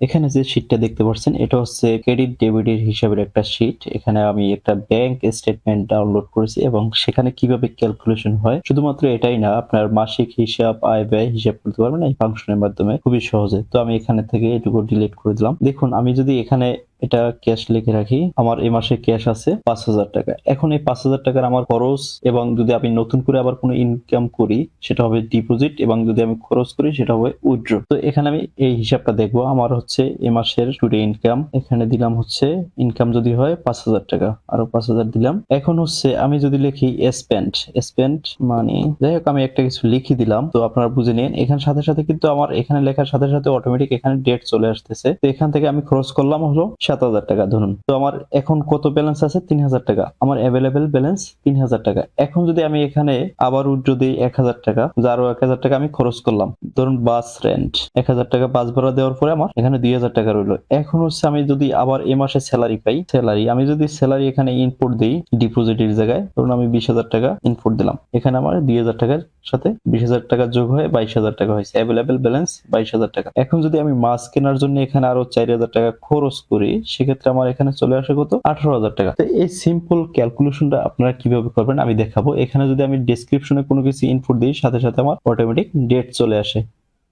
এখানে যে শীটটা দেখতে পাচ্ছেন এটা হচ্ছে ক্রেডিট ডেবিটের হিসাবের একটা শীট। এখানে আমি একটা ব্যাংক স্টেটমেন্ট ডাউনলোড করেছি এবং সেখানে কিভাবে ক্যালকুলেশন হয় শুধুমাত্র এটাই না, আপনার মাসিক হিসাব, আয় ব্যয় হিসাব করতে পারবেন এই ফাংশনের মাধ্যমে খুবই সহজে। তো আমি এখানে থেকে এটুকু ডিলিট করে দিলাম। দেখুন আমি যদি এখানে এটা ক্যাশ লিখে রাখি, আমার এই মাসে ক্যাশ আছে 5,000 টাকা। এখন এই 5,000 টাকার আমার খরচ এবং যদি আমি নতুন করে আবার কোনো ইনকাম করি সেটা হবে ডিপোজিট, এবং যদি আমি খরচ করি সেটা হবে উইথড্র। তো এখানে আমি এই হিসাবটা দেখবো। আমার হচ্ছে এই মাসের টুডে ইনকাম, এখানে দিলাম হচ্ছে ইনকাম যদি হয় 5,000 টাকা, আরো 5,000 দিলাম। এখন হচ্ছে আমি যদি লিখি স্পেন্ড, স্পেন্ড মানে যাই হোক আমি একটা কিছু লিখে দিলাম, তো আপনারা বুঝে নিন। এখানে সাথে সাথে কিন্তু আমার এখানে লেখার সাথে সাথে অটোমেটিক এখানে ডেট চলে আসতেছে। তো এখান থেকে আমি খরচ করলাম হলো 7,000 টাকা ধরুন। তো আমার এখন কত ব্যালেন্স আছে? 3,000 টাকা। আমার অ্যাভেলেবেল ব্যালেন্স 3,000 টাকা। এখন যদি আমি এখানে আবার উইথড্র দিই 1,000 টাকা, আরো 1,000 টাকা আমি খরচ করলাম, ধরুন বাস রেন্ট 1,000 টাকা বাস ভাড়া দেওয়ার পরে আমার এখানে 2,000 টাকা রইলো। এখন হচ্ছে আমি যদি আবার এই মাসে স্যালারি পাই, স্যালারি আমি যদি স্যালারি এখানে ইনপুট দিই ডিপোজিটের জায়গায়, ধরুন আমি 20,000 টাকা ইনপুট দিলাম, এখানে আমার 2,000 টাকার সাথে 20,000 টাকা যোগ হয়ে 22,000 টাকা হয়েছে। অ্যাভেলেবেল ব্যালেন্স 22,000 টাকা। এখন যদি আমি মাছ কেনার জন্য এখানে আরো 4,000 টাকা খরচ করি, সেক্ষেত্রে আমার এখানে চলে আসে কত? 18,000 টাকা। তো এই সিম্পল ক্যালকুলেশনটা আপনারা কিভাবে করবেন আমি দেখাবো। এখানে যদি আমি ডেসক্রিপশনে কোনো কিছু ইনপুট দিই সাথে সাথে আমার অটোমেটিক ডেট চলে আসে।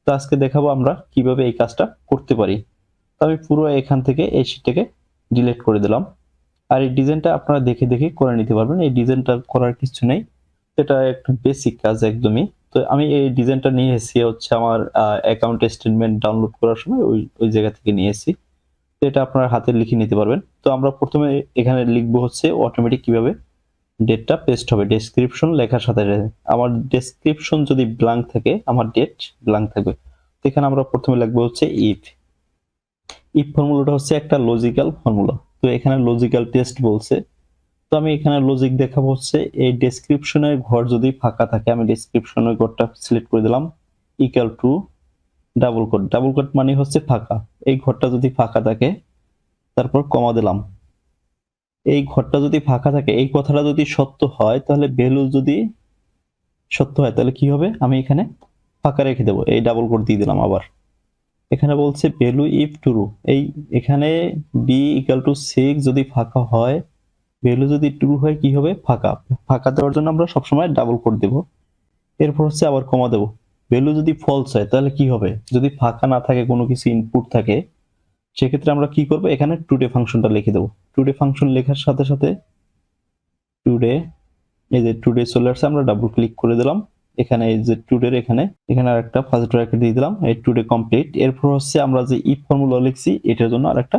তো আজকে দেখাবো আমরা কিভাবে এই কাজটা করতে পারি। তো আমি পুরো এখান থেকে এই শীটটাকে ডিলিট করে দিলাম। আর এই ডিজাইনটা আপনারা দেখে দেখে করে নিতে পারবেন, এই ডিজাইনটা করার কিছু নেই, এটা একটা বেসিক কাজ একদমই। তো আমি এই ডিজাইনটা নিয়ে এসেছি হচ্ছে আমার অ্যাকাউন্ট স্টেটমেন্ট ডাউনলোড করার সময় ওই জায়গা থেকে নিয়ে এসেছি। তো এটা আপনার হাতে লিখে নিতে পারবেন। তো আমরা প্রথমে এখানে লিখবো হচ্ছে অটোমেটিক কিভাবে ডেটটা পেস্ট হবে ডেসক্রিপশন লেখার সাথে সাথে। আমার ডেসক্রিপশন যদি ব্ল্যাঙ্ক থাকে আমার ডেট ব্ল্যাঙ্ক থাকবে। তো এখানে আমরা প্রথমে লিখবো হচ্ছে ইফ। ইফ ফর্মুলাটা হচ্ছে একটা লজিক্যাল ফর্মুলা। তো এখানে লজিক্যাল টেস্ট বলছে, তো আমি এখানে লজিক দেখাবো হচ্ছে এই ডেসক্রিপশনের ঘর যদি ফাঁকা থাকে, আমি ডেসক্রিপশনের ঘরটা সিলেক্ট করে দিলাম, equal to double quote. Double quote মানে হচ্ছে ফাঁকা। এই ঘরটা যদি ফাঁকা থাকে তারপর কমা দিলাম। এই ঘরটা যদি ফাঁকা থাকে, এই কথাটা যদি সত্য হয় তাহলে ভ্যালু যদি সত্য হয় তাহলে কি হবে, আমি এখানে ফাঁকা রেখে দেবো, এই ডাবল কোট দিয়ে দিলাম। আবার এখানে বলছে ভ্যালু ইফ ট্রু, এই এখানে বি ইকুয়াল টু 6 যদি ফাঁকা হয়, ভ্যালু যদি ট্রু হয় কি হবে, ফাঁকা। ফাঁকা দেওয়ার জন্য আমরা সবসময় ডাবল কোট দেব। এরপর হচ্ছে আবার কমা দেব। ভ্যালু যদি ফলস হয় তাহলে কি হবে, যদি ফাঁকা না থাকে কোনো কিছু ইনপুট থাকে, সেক্ষেত্রে আমরা কি করব, এখানে টুডে ফাংশনটা লিখে দেবো। টুডে ফাংশন লেখার সাথে সাথে টুডে, এই যে টুডে চলে আসছে, আমরা ডাবল ক্লিক করে দিলাম। এখানে এই যে টুডের এখানে এখানে আর একটা ফার্স্ট ব্র্যাকেট দিয়ে দিলাম, এই টুডে কমপ্লিট। এরপর হচ্ছে আমরা যে ইফ ফর্মুলা লিখছি এটার জন্য আর একটা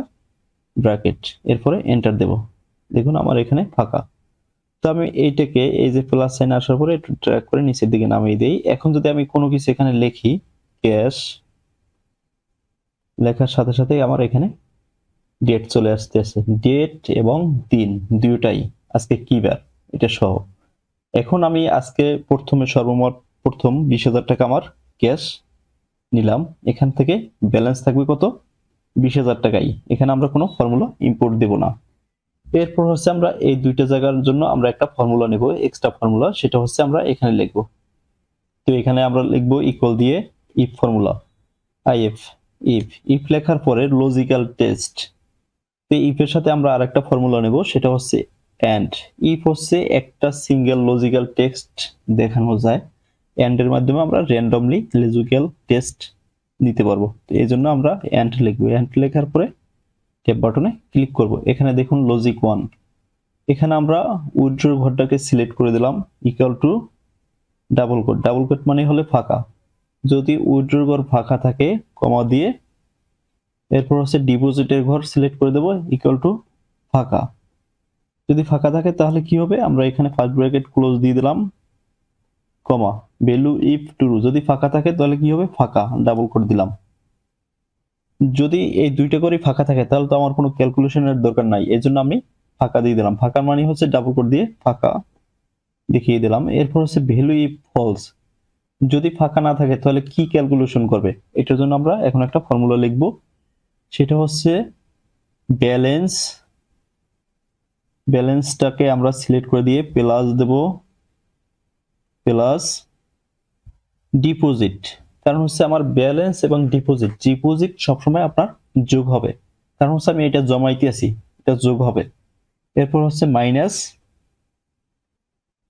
ব্র্যাকেট, এরপরে এন্টার দেব। দেখুন আমার এখানে ফাঁকা। তো আমি এইটাকে এই যে প্লাস সাইন আসার পরে একটু ড্র্যাগ করে নিচের দিকে নামিয়ে দেই। এখন যদি আমি কোনো কিছু এখানে লিখি, ক্যাশ লেখার সাথে সাথে আমার এখানে ডেট চলে আসতেছে, ডেট এবং দিন দুটাই, আজকে কি বার এটা সহ। এখন আমি আজকে প্রথমে সর্বমোট প্রথম 20,000 টাকা আমার ক্যাশ নিলাম, এখান থেকে ব্যালেন্স থাকবে কত, 20,000 টাকাই। এখানে আমরা কোনো ফর্মুলা ইম্পোর্ট দেব না। এরপর হচ্ছে আমরা এই দুইটা জায়গার জন্য আমরা একটা ফর্মুলা নেব, এক্সট্রা ফর্মুলা, সেটা হচ্ছে আমরা এখানে লিখবো। তো এখানে আমরা লিখবো ইকুয়াল দিয়ে if formula, if, if. If লেখার পরে লজিক্যাল টেস্ট। তো ইফের সাথে আমরা আরেকটা ফর্মুলা নেব, সেটা হচ্ছে এন্ড। ইফ হচ্ছে একটা সিঙ্গেল লজিক্যাল টেক্সট দেখানো যায়, এন্ড এর মাধ্যমে আমরা র্যান্ডমলি লজিক্যাল টেস্ট দিতে পারবো। তো এই জন্য আমরা এন্ড লিখবো। এন্ড লেখার পরে ট্যাব বাটনে ক্লিক করব। এখানে দেখুন লজিক 1, এখানে আমরা উইথড্র ঘরটাকে সিলেক্ট করে দিলাম, equal to double quote. Double quote মানে হলে ফাঁকা। যদি উইথড্র ঘর ফাঁকা থাকে কমা দিয়ে, এরপর হচ্ছে ডিপোজিটের ঘর সিলেক্ট করে দেব, ইকুয়াল টু ফাঁকা। যদি ফাঁকা থাকে তাহলে কি হবে, আমরা এখানে ফার্স্ট ব্র্যাকেট ক্লোজ দিয়ে দিলাম, কমা, ভ্যালু ইফ ট্রু, যদি ফাঁকা থাকে তাহলে কি হবে, ফাঁকা, ডাবল কোট দিলাম। যদি এই দুইটা করে ফাঁকা থাকে তাহলে তো আমার কোনো ক্যালকুলেশনের দরকার নাই, এই জন্য আমি ফাঁকা দিয়ে দিলাম। ফাঁকা মানে হচ্ছে ডাবল কোট দিয়ে ফাঁকা দেখিয়ে দিলাম। এরপর হচ্ছে ভ্যালু ইফ ফলস, যদি ফাঁকা না থাকে তাহলে কি ক্যালকুলেশন করবে, এটার জন্য আমরা এখন একটা ফর্মুলা লিখব, সেটা হচ্ছে ব্যালেন্স। ব্যালেন্সটাকে আমরা সিলেক্ট করে দিয়ে প্লাস দেব, প্লাস ডিপোজিট। কারণ হচ্ছে আমার ব্যালেন্স এবং ডিপোজিট সবসময় আপনার যোগ হবে, কারণ হচ্ছে আমি এটা জমাইতে আছি, এটা যোগ হবে। এরপর হচ্ছে মাইনাস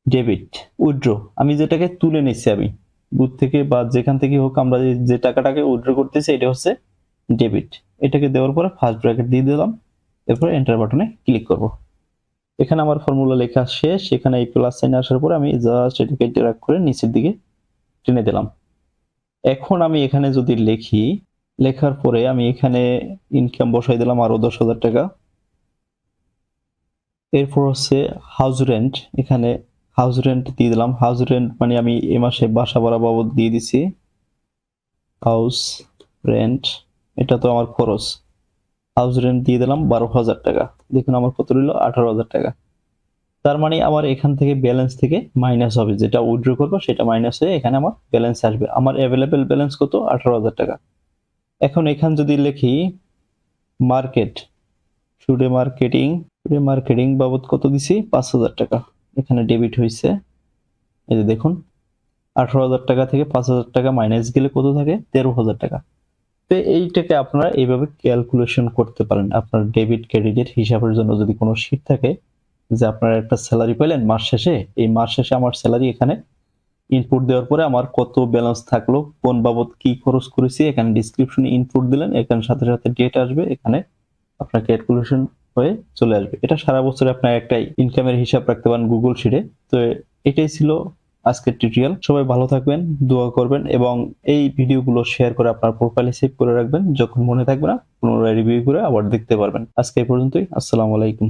ডেবিট উইথড্র, আমি যেটাকে তুলে নিচ্ছি আমি বুথ থেকে বা যেখান থেকে হোক, আমরা যে টাকাটাকে উইথড্র করতেছি এটা হচ্ছে ডেবিট। এটাকে দেওয়ার পরে ফার্স্ট ব্র্যাকেট দিয়ে দিলাম, এরপর এন্টার বাটনে ক্লিক করব। এখানে আমার ফর্মুলা লেখা শেষ। এখানে এই প্লাস সাইন আসার পরে আমি জাস্ট এটাকে ড্র্যাগ করে নিচের দিকে টেনে দিলাম। এখন আমি এখানে যদি লিখি, লেখার পরে আমি এখানে ইনকাম বসাই দিলাম আরো 10,000 টাকা। এরপর হচ্ছে হাউস রেন্ট, এখানে হাউস রেন্ট দিয়ে দিলাম। হাউস রেন্ট মানে আমি এ মাসে বাসা ভাড়া বাবদ দিয়ে দিছি হাউস রেন্ট, এটা তো আমার খরচ। হাউস রেন্ট দিয়ে দিলাম 12,000 টাকা। দেখুন আমার কত রইল 18,000 টাকা। তার মানে আমার এখান থেকে ব্যালেন্স থেকে মাইনাস হবে, যেটা উইথড্র করবো সেটা মাইনাস হয়ে এখানে আমার ব্যালেন্স আসবে। আমার অ্যাভেলেবেল ব্যালেন্স কত? 18,000 টাকা। এখন এখান যদি লিখি মার্কেট, টুডে মার্কেটিং বাবদ কত দিছি? 5,000 টাকা। এখানে ডেবিট হয়েছে, এই যে দেখুন 18,000 টাকা থেকে 5,000 টাকা মাইনাস গেলে কত থাকে? 13,000 টাকা। তো এইটাকে আপনারা এইভাবে ক্যালকুলেশন করতে পারেন। আপনার ডেবিট ক্রেডিটের হিসাবের জন্য যদি কোনো শীট থাকে যে আপনারা একটা স্যালারি পেলেন মাস শেষে, এই মাস শেষে আমার স্যালারি এখানে ইনপুট দেওয়ার পরে আমার কত ব্যালেন্স থাকলো, কোন বাবদ কি খরচ করেছি, এখানে ডিসক্রিপশনে ইনপুট দিলেন, এখানে সাথে সাথে ডেট আসবে, এখানে আপনার ক্যালকুলেশন হয়ে চলে আসবে। এটা সারা বছরে আপনার একটা ইনকামের হিসাব রাখতে পারেন গুগল শিটে। তো এটাই ছিল আজকের টিউটোরিয়াল। সবাই ভালো থাকবেন, দোয়া করবেন এবং এই ভিডিওগুলো শেয়ার করে আপনার প্রোফাইলে সেভ করে রাখবেন। যখন মনে থাকবে না পুনরায় রিভিউ করে আবার দেখতে পারবেন। আজকে এই পর্যন্তই। আসসালামু আলাইকুম।